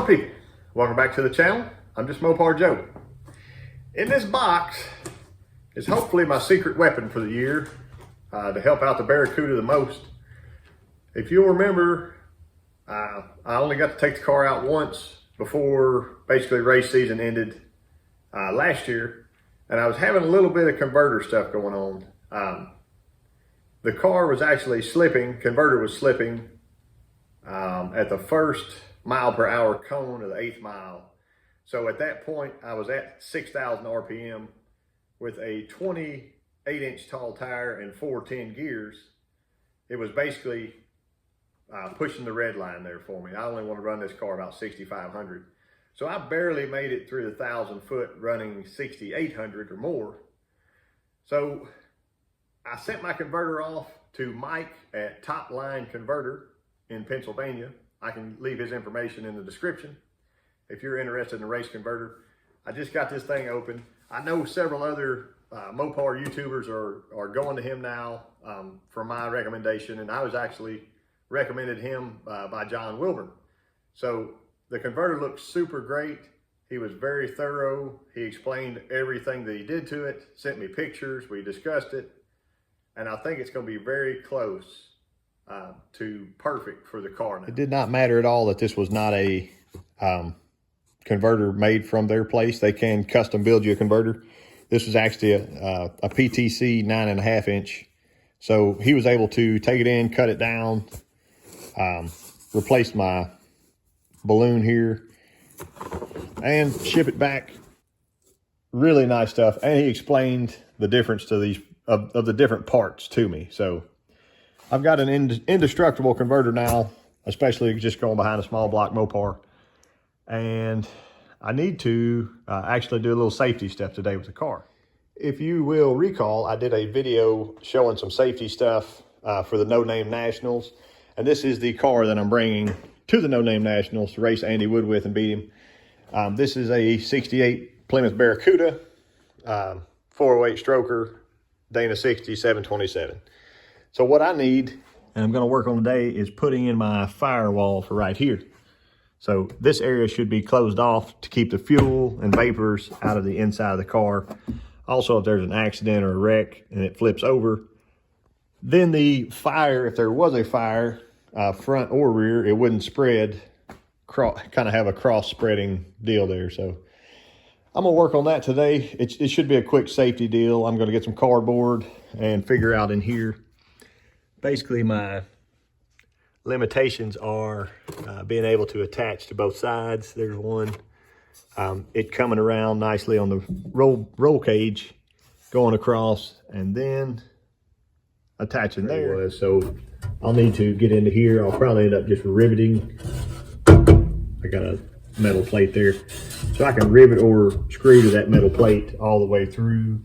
Hello people, welcome back to the channel. I'm Justmoparjoe. In this box is hopefully my secret weapon for the year to help out the Barracuda the most. If you'll remember, I only got to take the car out once before basically race season ended last year, and I was having a little bit of converter stuff going on. The car was actually slipping, converter was slipping at the first mile-per-hour cone of the 8th mile. So at that point, I was at 6,000 RPM with a 28-inch tall tire and 410 gears. It was basically pushing the red line there for me. I only want to run this car about 6,500. So I barely made it through the 1,000 foot running 6,800 or more. So I sent my converter off to Mike at Top Line Converter in Pennsylvania. I can leave his information in the description if you're interested in a race converter. I just got this thing open. I know several other Mopar YouTubers are going to him now for my recommendation, and I was actually recommended him by John Wilburn. So the converter looks super great. He was very thorough. He explained everything that he did to it, sent me pictures, we discussed it, and I think it's going to be very close to perfect for the car now. It did not matter at all that this was not a converter made from their place. They can custom build you a converter. This was actually a PTC 9.5 inch. So he was able to take it in, cut it down, replace my balloon here, and ship it back. Really nice stuff. And he explained the difference to these of the different parts to me. So I've got an indestructible converter now, especially just going behind a small block Mopar. And I need to actually do a little safety stuff today with the car. If you will recall, I did a video showing some safety stuff for the No Name Nationals. And this is the car that I'm bringing to the No Name Nationals to race Andy Wood with and beat him. This is a 68 Plymouth Barracuda, 408 stroker, Dana 60, 727. So what I need, and I'm going to work on today, is putting in my firewall for right here. So this area should be closed off to keep the fuel and vapors out of the inside of the car. Also, if there's an accident or a wreck and it flips over, then the fire, if there was a fire, front or rear, it wouldn't spread, kind of have a cross spreading deal there. So I'm going to work on that today. It should be a quick safety deal. I'm going to get some cardboard and figure out in here. Basically, my limitations are being able to attach to both sides. There's one. It coming around nicely on the roll cage, going across, and then attaching there. So I'll need to get into here. I'll probably end up just riveting. I got a metal plate there. So I can rivet or screw to that metal plate all the way through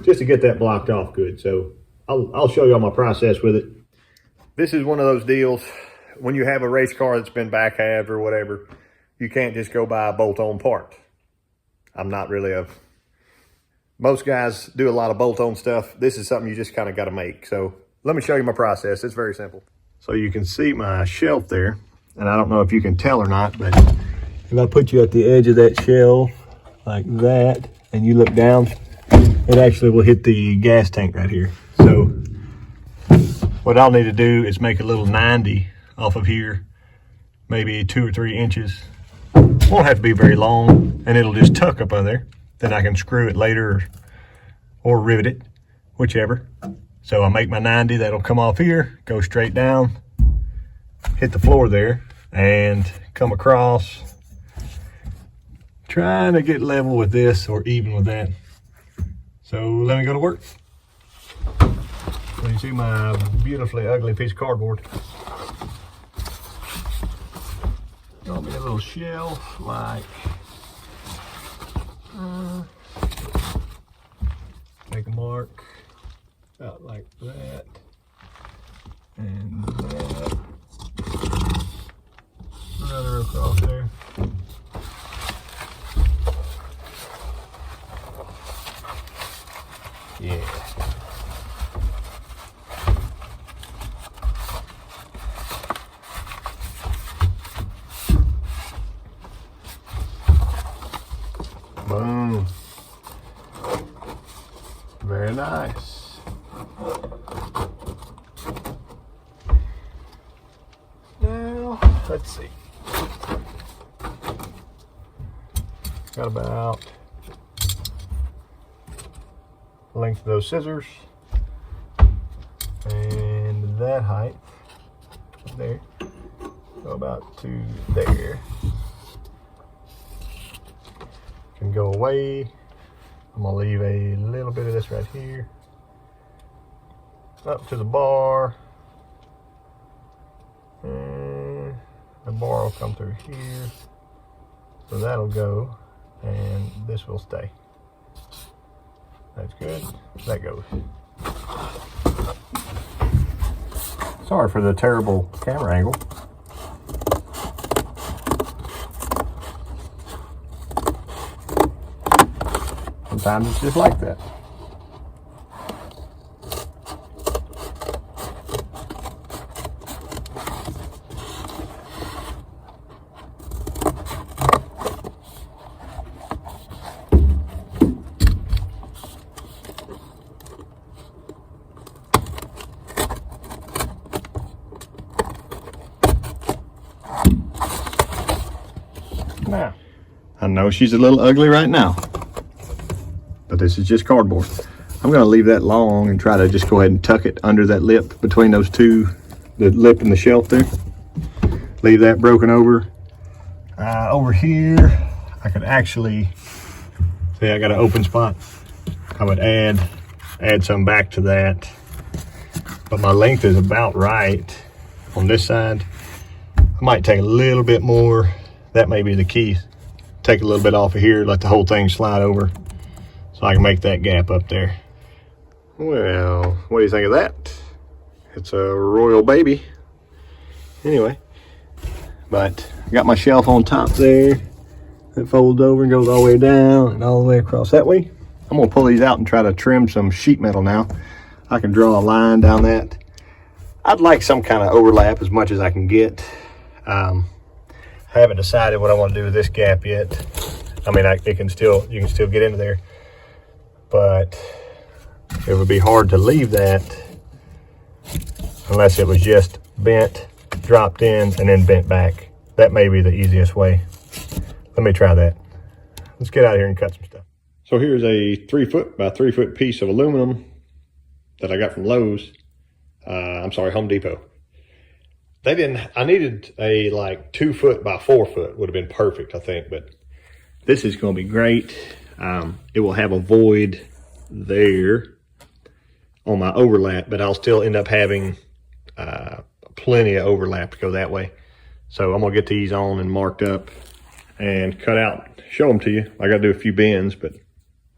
just to get that blocked off good. So I'll show you all my process with it. This is one of those deals when you have a race car that's been back halved or whatever, you can't just go buy a bolt-on part. I'm not really most guys do a lot of bolt-on stuff. This is something you just kind of got to make. So let me show you my process. It's very simple. So you can see my shelf there, and I don't know if you can tell or not, but if I put you at the edge of that shelf like that, and you look down, it actually will hit the gas tank right here. So what I'll need to do is make a little 90 off of here, maybe 2 or 3 inches. Won't have to be very long, and it'll just tuck up on there. Then I can screw it later or rivet it, whichever. So I make my 90, that'll come off here, go straight down, hit the floor there, and come across. Trying to get level with this or even with that. So let me go to work. So you see my beautifully ugly piece of cardboard. Got me a little shelf, like, take a mark about like that, and that, another across there. Yeah. Boom. Very nice. Now, let's see. Got about the length of those scissors and that height there. Go about to there. Can go away. I'm gonna leave a little bit of this right here. Up to the bar. And the bar will come through here. So that'll go, and this will stay. That's good. That goes. Sorry for the terrible camera angle. Sometimes it's just like that. Now, I know she's a little ugly right now, but this is just cardboard. I'm gonna leave that long and try to just go ahead and tuck it under that lip between those two, the lip and the shelf there. Leave that broken over. Over here, I could actually, see I got an open spot. I would add some back to that, but my length is about right on this side. I might take a little bit more. That may be the key. Take a little bit off of here, let the whole thing slide over so I can make that gap up there. Well, what do you think of that? It's a royal baby. Anyway, but I got my shelf on top there. It folds over and goes all the way down and all the way across that way. I'm gonna pull these out and try to trim some sheet metal now. I can draw a line down that. I'd like some kind of overlap as much as I can get. I haven't decided what I want to do with this gap yet. I mean, you can still get into there, but it would be hard to leave that unless it was just bent, dropped in, and then bent back. That may be the easiest way. Let me try that. Let's get out here and cut some stuff. So here's a 3 foot by 3 foot piece of aluminum that I got from Lowe's. I'm sorry, Home Depot. I needed a like 2 foot by 4 foot would have been perfect, I think, but this is going to be great. It will have a void there on my overlap, but I'll still end up having plenty of overlap to go that way. So I'm gonna get these on and marked up and cut out, show them to you. I gotta do a few bends, but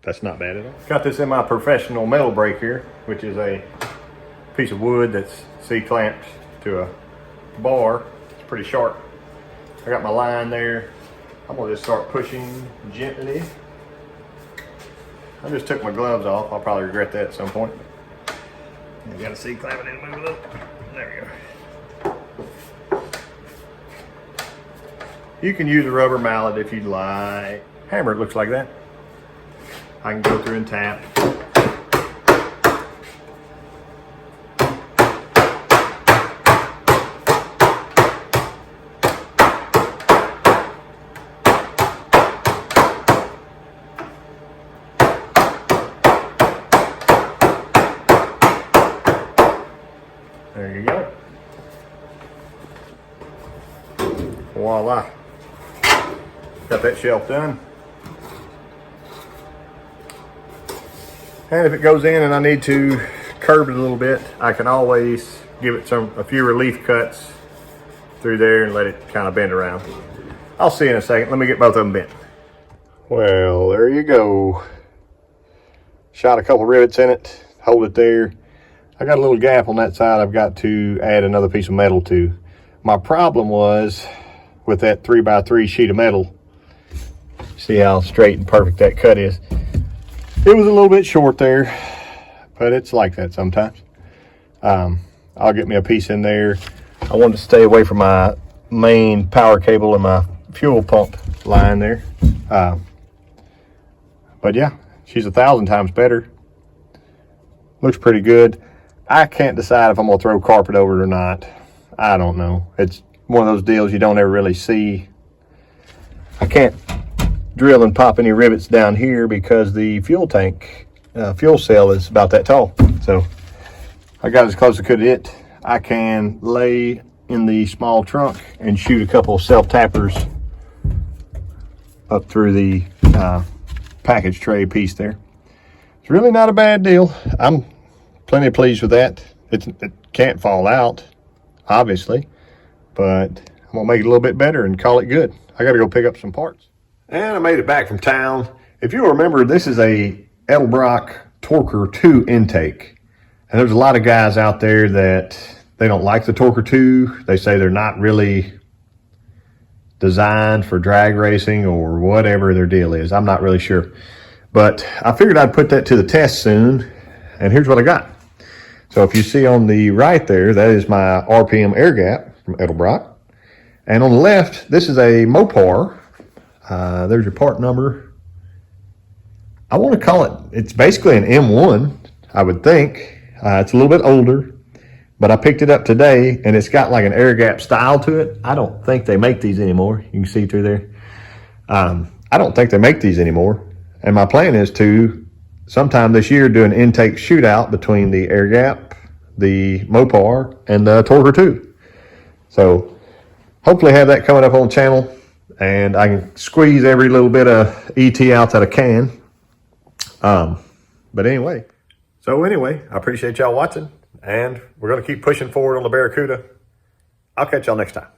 that's not bad at all. Got this in my professional metal brake here, which is a piece of wood that's C-clamped to a bar. It's pretty sharp. I got my line there. I'm gonna just start pushing gently. I just took my gloves off. I'll probably regret that at some point. You gotta see clamp it in and move it up. There we go. You can use a rubber mallet if you'd like. Hammer, it looks like that. I can go through and tap. There you go. Voila. Got that shelf done. And if it goes in and I need to curve it a little bit, I can always give it a few relief cuts through there and let it kind of bend around. I'll see you in a second. Let me get both of them bent. Well, there you go. Shot a couple rivets in it, hold it there. I got a little gap on that side I've got to add another piece of metal to. My problem was with that 3x3 sheet of metal, see how straight and perfect that cut is. It was a little bit short there, but it's like that sometimes. I'll get me a piece in there. I wanted to stay away from my main power cable and my fuel pump line there. But yeah, she's 1,000 times better. Looks pretty good. I can't decide if I'm gonna throw carpet over it or not. I don't know. It's one of those deals you don't ever really see. I can't drill and pop any rivets down here because the fuel tank, fuel cell is about that tall. So I got as close as I could to it. I can lay in the small trunk and shoot a couple of self-tappers up through the package tray piece there. It's really not a bad deal. I'm plenty pleased with that. It can't fall out, obviously, but I'm gonna make it a little bit better and call it good. I gotta go pick up some parts. And I made it back from town. If you remember, this is a Edelbrock Torquer 2 intake. And there's a lot of guys out there that they don't like the Torquer 2. They say they're not really designed for drag racing or whatever their deal is. I'm not really sure. But I figured I'd put that to the test soon. And here's what I got. So if you see on the right there, that is my RPM air gap from Edelbrock. And on the left, this is a Mopar. There's your part number. I want to call it, it's basically an M1, I would think. It's a little bit older, but I picked it up today and it's got like an air gap style to it. I don't think they make these anymore. You can see through there. I don't think they make these anymore. And my plan is to sometime this year do an intake shootout between the air gap, the Mopar, and the Torquer 2. So hopefully have that coming up on the channel, and I can squeeze every little bit of ET out that I can. But anyway, I appreciate y'all watching, and we're going to keep pushing forward on the Barracuda. I'll catch y'all next time.